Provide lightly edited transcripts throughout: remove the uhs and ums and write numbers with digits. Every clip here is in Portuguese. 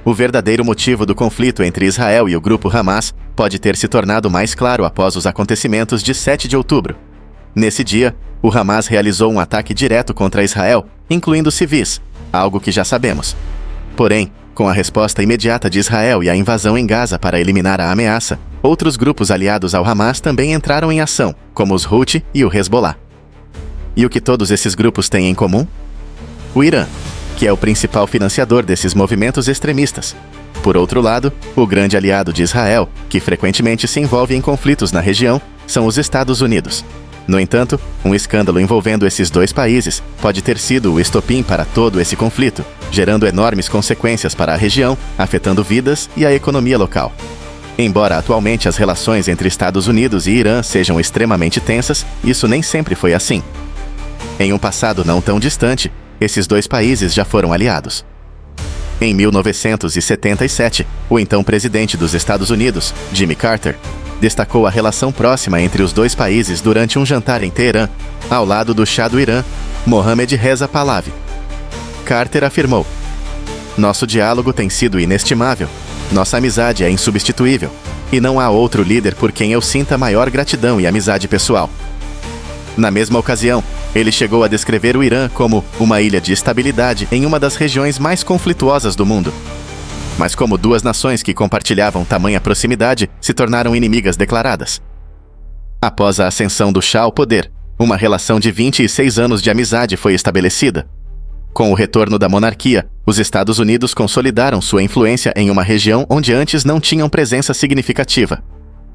O verdadeiro motivo do conflito entre Israel e o grupo Hamas pode ter se tornado mais claro após os acontecimentos de 7 de outubro. Nesse dia, o Hamas realizou um ataque direto contra Israel, incluindo civis, algo que já sabemos. Porém, com a resposta imediata de Israel e a invasão em Gaza para eliminar a ameaça, outros grupos aliados ao Hamas também entraram em ação, como os Houthi e o Hezbollah. E o que todos esses grupos têm em comum? O Irã, que é o principal financiador desses movimentos extremistas. Por outro lado, o grande aliado de Israel, que frequentemente se envolve em conflitos na região, são os Estados Unidos. No entanto, um escândalo envolvendo esses dois países pode ter sido o estopim para todo esse conflito, gerando enormes consequências para a região, afetando vidas e a economia local. Embora atualmente as relações entre Estados Unidos e Irã sejam extremamente tensas, isso nem sempre foi assim. Em um passado não tão distante, esses dois países já foram aliados. Em 1977, o então presidente dos Estados Unidos, Jimmy Carter, destacou a relação próxima entre os dois países durante um jantar em Teherã, ao lado do Shah do Irã, Mohammad Reza Pahlavi. Carter afirmou: "Nosso diálogo tem sido inestimável, nossa amizade é insubstituível, e não há outro líder por quem eu sinta maior gratidão e amizade pessoal." Na mesma ocasião, ele chegou a descrever o Irã como uma ilha de estabilidade em uma das regiões mais conflituosas do mundo. Mas como duas nações que compartilhavam tamanha proximidade se tornaram inimigas declaradas. Após a ascensão do Shah ao poder, uma relação de 26 anos de amizade foi estabelecida. Com o retorno da monarquia, os Estados Unidos consolidaram sua influência em uma região onde antes não tinham presença significativa.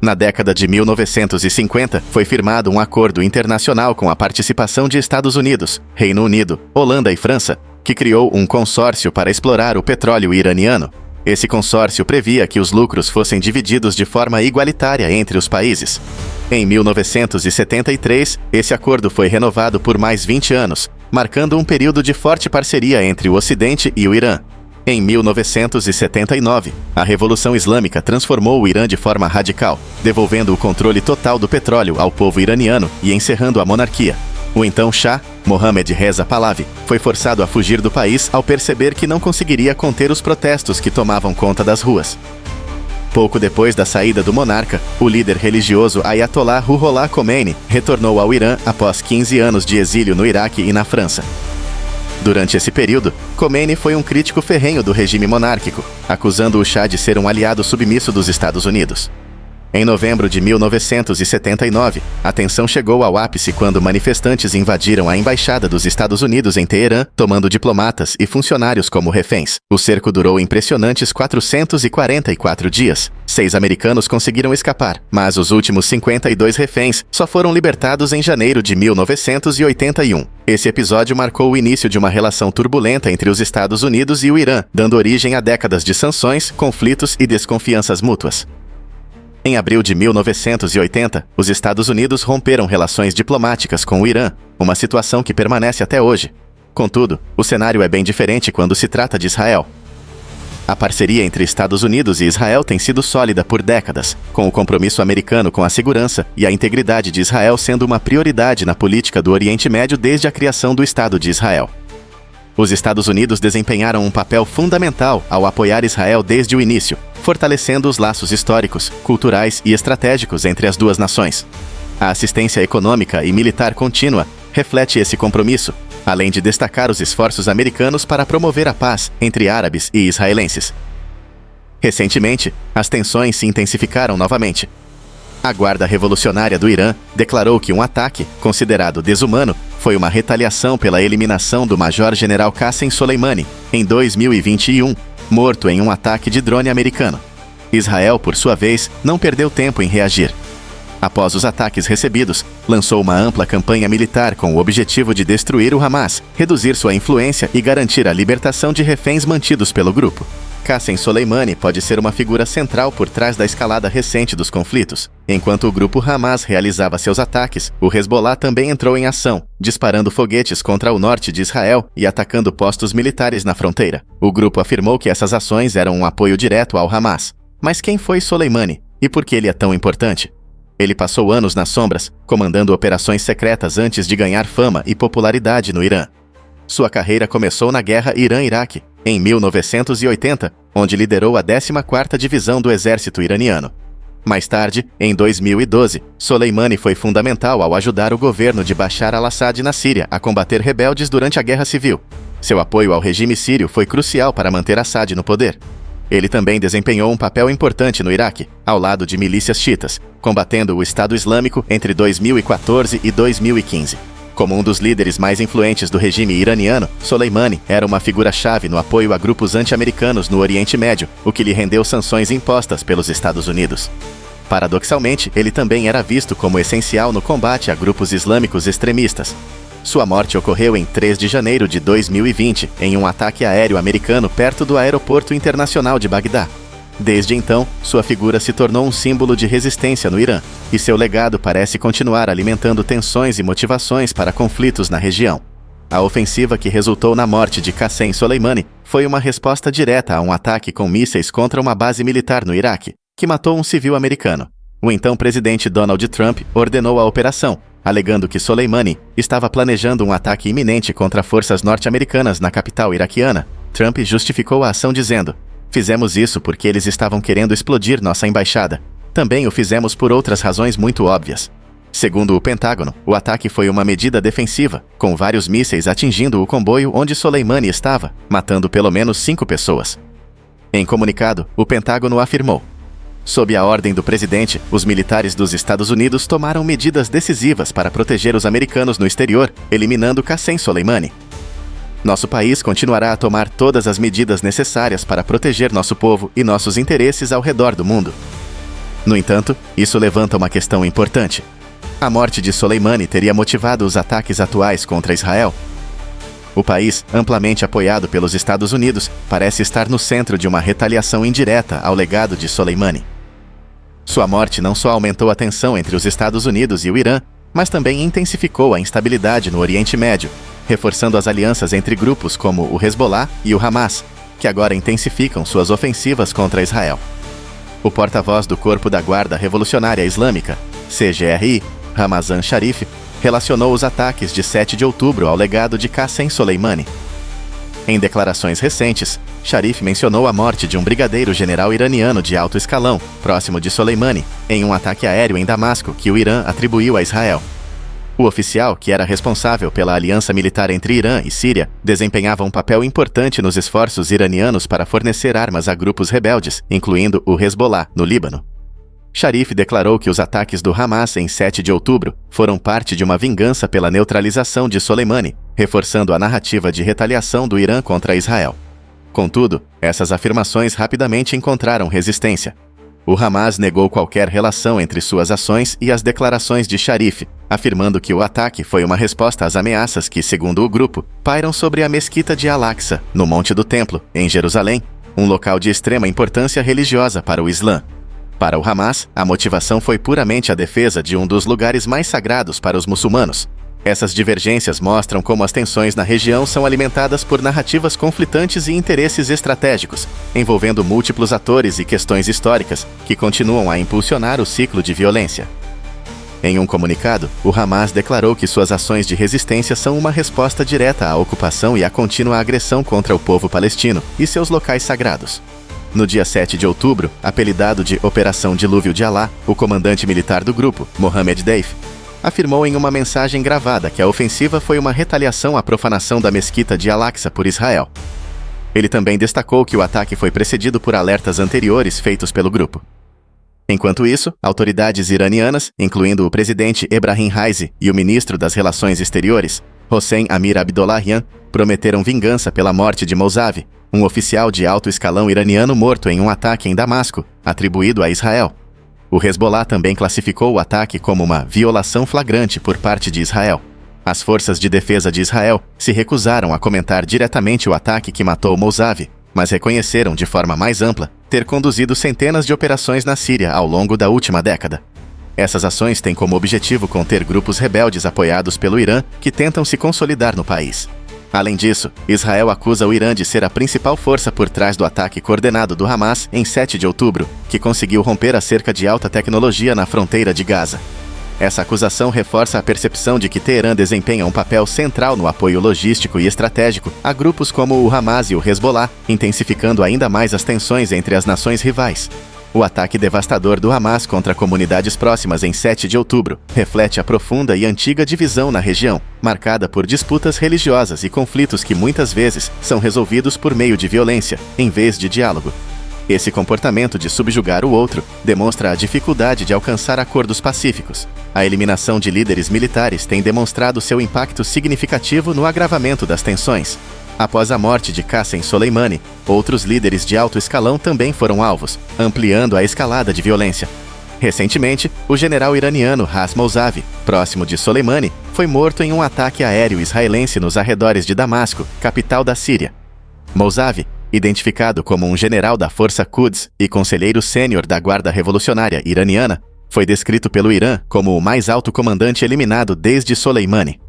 Na década de 1950, foi firmado um acordo internacional com a participação de Estados Unidos, Reino Unido, Holanda e França, que criou um consórcio para explorar o petróleo iraniano. Esse consórcio previa que os lucros fossem divididos de forma igualitária entre os países. Em 1973, esse acordo foi renovado por mais 20 anos, marcando um período de forte parceria entre o Ocidente e o Irã. Em 1979, a Revolução Islâmica transformou o Irã de forma radical, devolvendo o controle total do petróleo ao povo iraniano e encerrando a monarquia. O então Shah, Mohammad Reza Pahlavi, foi forçado a fugir do país ao perceber que não conseguiria conter os protestos que tomavam conta das ruas. Pouco depois da saída do monarca, o líder religioso Ayatollah Ruhollah Khomeini retornou ao Irã após 15 anos de exílio no Iraque e na França. Durante esse período, Khomeini foi um crítico ferrenho do regime monárquico, acusando o Shah de ser um aliado submisso dos Estados Unidos. Em novembro de 1979, a tensão chegou ao ápice quando manifestantes invadiram a embaixada dos Estados Unidos em Teherã, tomando diplomatas e funcionários como reféns. O cerco durou impressionantes 444 dias. 6 americanos conseguiram escapar, mas os últimos 52 reféns só foram libertados em janeiro de 1981. Esse episódio marcou o início de uma relação turbulenta entre os Estados Unidos e o Irã, dando origem a décadas de sanções, conflitos e desconfianças mútuas. Em abril de 1980, os Estados Unidos romperam relações diplomáticas com o Irã, uma situação que permanece até hoje. Contudo, o cenário é bem diferente quando se trata de Israel. A parceria entre Estados Unidos e Israel tem sido sólida por décadas, com o compromisso americano com a segurança e a integridade de Israel sendo uma prioridade na política do Oriente Médio desde a criação do Estado de Israel. Os Estados Unidos desempenharam um papel fundamental ao apoiar Israel desde o início, fortalecendo os laços históricos, culturais e estratégicos entre as duas nações. A assistência econômica e militar contínua reflete esse compromisso, além de destacar os esforços americanos para promover a paz entre árabes e israelenses. Recentemente, as tensões se intensificaram novamente. A Guarda Revolucionária do Irã declarou que um ataque, considerado desumano, foi uma retaliação pela eliminação do Major-General Qassem Soleimani, em 2021, morto em um ataque de drone americano. Israel, por sua vez, não perdeu tempo em reagir. Após os ataques recebidos, lançou uma ampla campanha militar com o objetivo de destruir o Hamas, reduzir sua influência e garantir a libertação de reféns mantidos pelo grupo. Qassem Soleimani pode ser uma figura central por trás da escalada recente dos conflitos. Enquanto o grupo Hamas realizava seus ataques, o Hezbollah também entrou em ação, disparando foguetes contra o norte de Israel e atacando postos militares na fronteira. O grupo afirmou que essas ações eram um apoio direto ao Hamas. Mas quem foi Soleimani? E por que ele é tão importante? Ele passou anos nas sombras, comandando operações secretas antes de ganhar fama e popularidade no Irã. Sua carreira começou na guerra Irã-Iraque, em 1980, onde liderou a 14ª Divisão do Exército iraniano. Mais tarde, em 2012, Soleimani foi fundamental ao ajudar o governo de Bashar al-Assad na Síria a combater rebeldes durante a Guerra Civil. Seu apoio ao regime sírio foi crucial para manter Assad no poder. Ele também desempenhou um papel importante no Iraque, ao lado de milícias xiitas, combatendo o Estado Islâmico entre 2014 e 2015. Como um dos líderes mais influentes do regime iraniano, Soleimani era uma figura-chave no apoio a grupos anti-americanos no Oriente Médio, o que lhe rendeu sanções impostas pelos Estados Unidos. Paradoxalmente, ele também era visto como essencial no combate a grupos islâmicos extremistas. Sua morte ocorreu em 3 de janeiro de 2020, em um ataque aéreo americano perto do Aeroporto Internacional de Bagdá. Desde então, sua figura se tornou um símbolo de resistência no Irã, e seu legado parece continuar alimentando tensões e motivações para conflitos na região. A ofensiva que resultou na morte de Qassem Soleimani foi uma resposta direta a um ataque com mísseis contra uma base militar no Iraque, que matou um civil americano. O então presidente Donald Trump ordenou a operação, alegando que Soleimani estava planejando um ataque iminente contra forças norte-americanas na capital iraquiana. Trump justificou a ação dizendo: "Fizemos isso porque eles estavam querendo explodir nossa embaixada. Também o fizemos por outras razões muito óbvias." Segundo o Pentágono, o ataque foi uma medida defensiva, com vários mísseis atingindo o comboio onde Soleimani estava, matando pelo menos 5 pessoas. Em comunicado, o Pentágono afirmou: "Sob a ordem do presidente, os militares dos Estados Unidos tomaram medidas decisivas para proteger os americanos no exterior, eliminando Qassem Soleimani. Nosso país continuará a tomar todas as medidas necessárias para proteger nosso povo e nossos interesses ao redor do mundo." No entanto, isso levanta uma questão importante. A morte de Soleimani teria motivado os ataques atuais contra Israel? O país, amplamente apoiado pelos Estados Unidos, parece estar no centro de uma retaliação indireta ao legado de Soleimani. Sua morte não só aumentou a tensão entre os Estados Unidos e o Irã, mas também intensificou a instabilidade no Oriente Médio, reforçando as alianças entre grupos como o Hezbollah e o Hamas, que agora intensificam suas ofensivas contra Israel. O porta-voz do Corpo da Guarda Revolucionária Islâmica, CGRI, Ramazan Sharif, relacionou os ataques de 7 de outubro ao legado de Qassem Soleimani. Em declarações recentes, Sharif mencionou a morte de um brigadeiro-general iraniano de alto escalão, próximo de Soleimani, em um ataque aéreo em Damasco que o Irã atribuiu a Israel. O oficial, que era responsável pela aliança militar entre Irã e Síria, desempenhava um papel importante nos esforços iranianos para fornecer armas a grupos rebeldes, incluindo o Hezbollah, no Líbano. Sharif declarou que os ataques do Hamas em 7 de outubro foram parte de uma vingança pela neutralização de Soleimani, reforçando a narrativa de retaliação do Irã contra Israel. Contudo, essas afirmações rapidamente encontraram resistência. O Hamas negou qualquer relação entre suas ações e as declarações de Sharif, afirmando que o ataque foi uma resposta às ameaças que, segundo o grupo, pairam sobre a mesquita de Al-Aqsa, no Monte do Templo, em Jerusalém, um local de extrema importância religiosa para o Islã. Para o Hamas, a motivação foi puramente a defesa de um dos lugares mais sagrados para os muçulmanos. Essas divergências mostram como as tensões na região são alimentadas por narrativas conflitantes e interesses estratégicos, envolvendo múltiplos atores e questões históricas que continuam a impulsionar o ciclo de violência. Em um comunicado, o Hamas declarou que suas ações de resistência são uma resposta direta à ocupação e à contínua agressão contra o povo palestino e seus locais sagrados. No dia 7 de outubro, apelidado de Operação Dilúvio de Alá, o comandante militar do grupo, Mohammed Deif, afirmou em uma mensagem gravada que a ofensiva foi uma retaliação à profanação da mesquita de Al-Aqsa por Israel. Ele também destacou que o ataque foi precedido por alertas anteriores feitos pelo grupo. Enquanto isso, autoridades iranianas, incluindo o presidente Ebrahim Raisi e o ministro das Relações Exteriores, Hossein Amir Abdollahian, prometeram vingança pela morte de Mousavi, um oficial de alto escalão iraniano morto em um ataque em Damasco, atribuído a Israel. O Hezbollah também classificou o ataque como uma violação flagrante por parte de Israel. As forças de defesa de Israel se recusaram a comentar diretamente o ataque que matou Mousavi, mas reconheceram de forma mais ampla ter conduzido centenas de operações na Síria ao longo da última década. Essas ações têm como objetivo conter grupos rebeldes apoiados pelo Irã que tentam se consolidar no país. Além disso, Israel acusa o Irã de ser a principal força por trás do ataque coordenado do Hamas em 7 de outubro, que conseguiu romper a cerca de alta tecnologia na fronteira de Gaza. Essa acusação reforça a percepção de que Teherã desempenha um papel central no apoio logístico e estratégico a grupos como o Hamas e o Hezbollah, intensificando ainda mais as tensões entre as nações rivais. O ataque devastador do Hamas contra comunidades próximas em 7 de outubro reflete a profunda e antiga divisão na região, marcada por disputas religiosas e conflitos que muitas vezes são resolvidos por meio de violência, em vez de diálogo. Esse comportamento de subjugar o outro demonstra a dificuldade de alcançar acordos pacíficos. A eliminação de líderes militares tem demonstrado seu impacto significativo no agravamento das tensões. Após a morte de Qassem Soleimani, outros líderes de alto escalão também foram alvos, ampliando a escalada de violência. Recentemente, o general iraniano Ras Mousavi, próximo de Soleimani, foi morto em um ataque aéreo israelense nos arredores de Damasco, capital da Síria. Mousavi, identificado como um general da Força Quds e conselheiro sênior da Guarda Revolucionária Iraniana, foi descrito pelo Irã como o mais alto comandante eliminado desde Soleimani.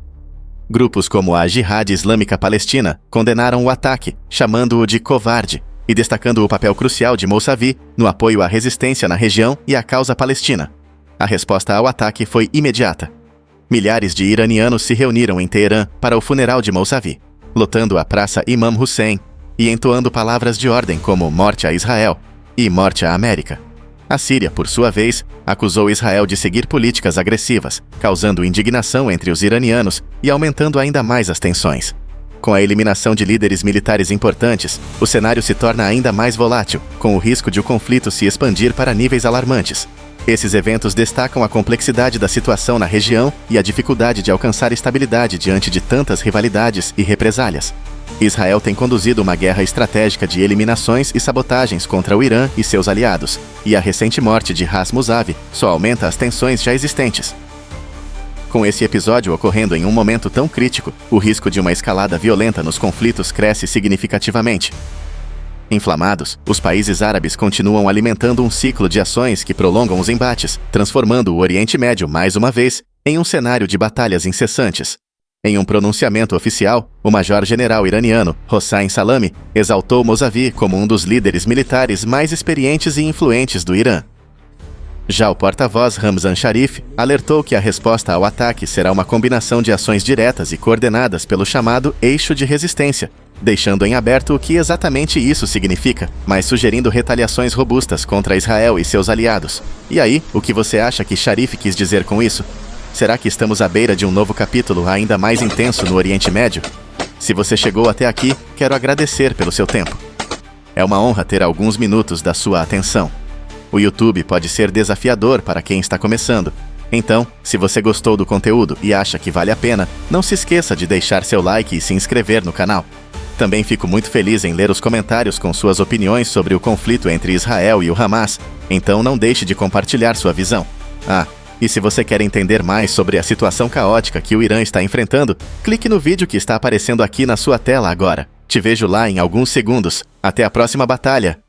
Grupos como a Jihad Islâmica Palestina condenaram o ataque, chamando-o de covarde e destacando o papel crucial de Mousavi no apoio à resistência na região e à causa palestina. A resposta ao ataque foi imediata. Milhares de iranianos se reuniram em Teherã para o funeral de Mousavi, lotando a Praça Imam Hussein e entoando palavras de ordem como "Morte a Israel" e "Morte à América". A Síria, por sua vez, acusou Israel de seguir políticas agressivas, causando indignação entre os iranianos e aumentando ainda mais as tensões. Com a eliminação de líderes militares importantes, o cenário se torna ainda mais volátil, com o risco de o conflito se expandir para níveis alarmantes. Esses eventos destacam a complexidade da situação na região e a dificuldade de alcançar estabilidade diante de tantas rivalidades e represálias. Israel tem conduzido uma guerra estratégica de eliminações e sabotagens contra o Irã e seus aliados, e a recente morte de Ras Mousavi só aumenta as tensões já existentes. Com esse episódio ocorrendo em um momento tão crítico, o risco de uma escalada violenta nos conflitos cresce significativamente. Inflamados, os países árabes continuam alimentando um ciclo de ações que prolongam os embates, transformando o Oriente Médio, mais uma vez, em um cenário de batalhas incessantes. Em um pronunciamento oficial, o major-general iraniano Hossein Salami exaltou Mousavi como um dos líderes militares mais experientes e influentes do Irã. Já o porta-voz Ramzan Sharif alertou que a resposta ao ataque será uma combinação de ações diretas e coordenadas pelo chamado eixo de resistência, deixando em aberto o que exatamente isso significa, mas sugerindo retaliações robustas contra Israel e seus aliados. E aí, o que você acha que Sharif quis dizer com isso? Será que estamos à beira de um novo capítulo ainda mais intenso no Oriente Médio? Se você chegou até aqui, quero agradecer pelo seu tempo. É uma honra ter alguns minutos da sua atenção. O YouTube pode ser desafiador para quem está começando. Então, se você gostou do conteúdo e acha que vale a pena, não se esqueça de deixar seu like e se inscrever no canal. Também fico muito feliz em ler os comentários com suas opiniões sobre o conflito entre Israel e o Hamas, então não deixe de compartilhar sua visão. E se você quer entender mais sobre a situação caótica que o Irã está enfrentando, clique no vídeo que está aparecendo aqui na sua tela agora. Te vejo lá em alguns segundos. Até a próxima batalha!